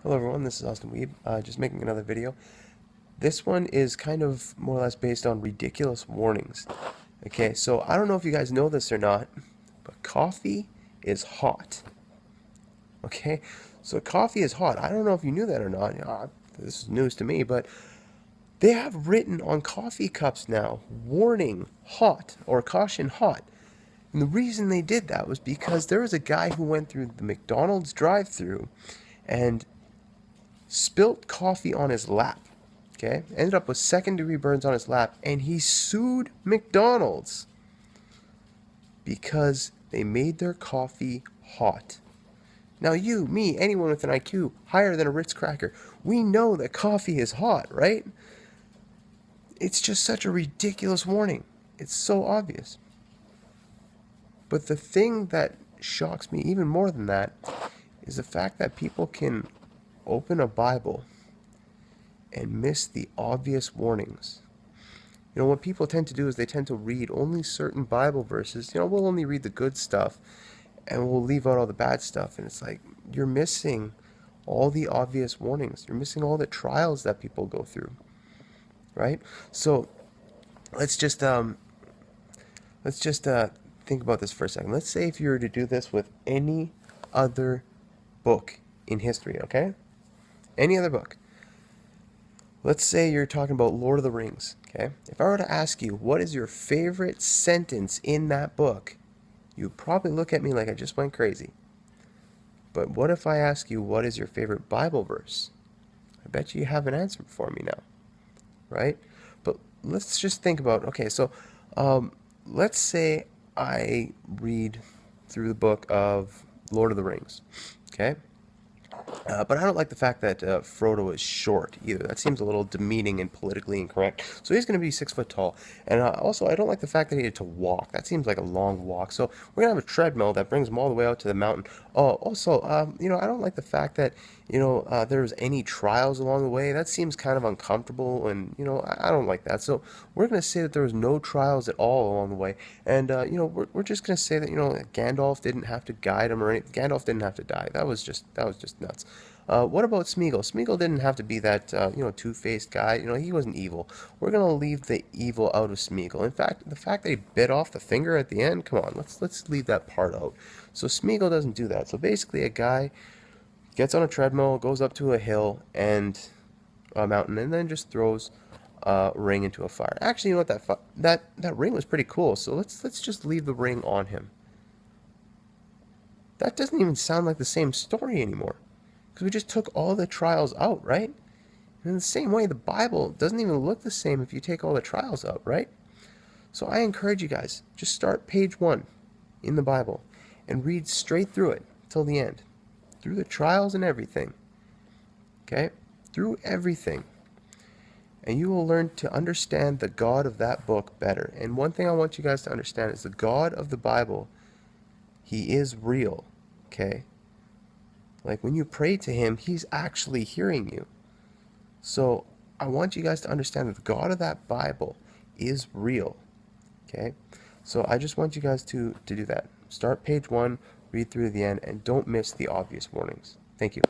Hello everyone, this is Austin Wiebe, just making another video. This one is kind of more or less based on ridiculous warnings. Okay, so I don't know if you guys know this or not, but coffee is hot. Okay, so coffee is hot. I don't know if you knew that or not. This is news to me, but they have written on coffee cups now, warning hot or caution hot. And the reason they did that was because there was a guy who went through the McDonald's drive-through and spilt coffee on his lap. Okay, ended up with second-degree burns on his lap, and he sued McDonald's because they made their coffee hot. Now you, me, anyone with an IQ higher than a Ritz cracker, we know that coffee is hot, right? It's just such a ridiculous warning. It's so obvious. But the thing that shocks me even more than that is the fact that people can open a Bible and miss the obvious warnings. You know, what people tend to do is they tend to read only certain Bible verses. You know, we'll only read the good stuff and we'll leave out all the bad stuff. And it's like, you're missing all the obvious warnings. You're missing all the trials that people go through, right? So let's just think about this for a second. Let's say if you were to do this with any other book in history, okay? Any other book. Let's say you're talking about Lord of the Rings, okay? If I were to ask you, what is your favorite sentence in that book, you'd probably look at me like I just went crazy. But what if I ask you, what is your favorite Bible verse? I bet you have an answer for me now, right? But let's just think about, okay, so let's say I read through the book of Lord of the Rings, okay? But I don't like the fact that Frodo is short either. That seems a little demeaning and politically incorrect. So he's going to be 6 foot tall. And also, I don't like the fact that he had to walk. That seems like a long walk. So we're going to have a treadmill that brings him all the way out to the mountain. Oh, also, you know, I don't like the fact that, you know, there's any trials along the way. That seems kind of uncomfortable, and, you know, I don't like that. So we're going to say that there was no trials at all along the way. And, you know, we're just going to say that, you know, Gandalf didn't have to guide him or anything. Gandalf didn't have to die. That was just nuts. What about Smeagol? Smeagol didn't have to be that, you know, two-faced guy. You know, he wasn't evil. We're gonna leave the evil out of Smeagol. In fact, the fact that he bit off the finger at the end, come on, let's leave that part out. So Smeagol doesn't do that. So basically, a guy gets on a treadmill, goes up to a hill and a mountain, and then just throws a ring into a fire. Actually, you know what? That ring was pretty cool. So let's just leave the ring on him. That doesn't even sound like the same story anymore. Because we just took all the trials out, right? And in the same way, the Bible doesn't even look the same if you take all the trials out, right? So I encourage you guys, just start page 1 in the Bible and read straight through it till the end. Through the trials and everything. Okay? Through everything. And you will learn to understand the God of that book better. And one thing I want you guys to understand is the God of the Bible, He is real. Okay? Like when you pray to him, he's actually hearing you. So I want you guys to understand that the God of that Bible is real. Okay? So I just want you guys to do that. Start page 1, read through the end, and don't miss the obvious warnings. Thank you.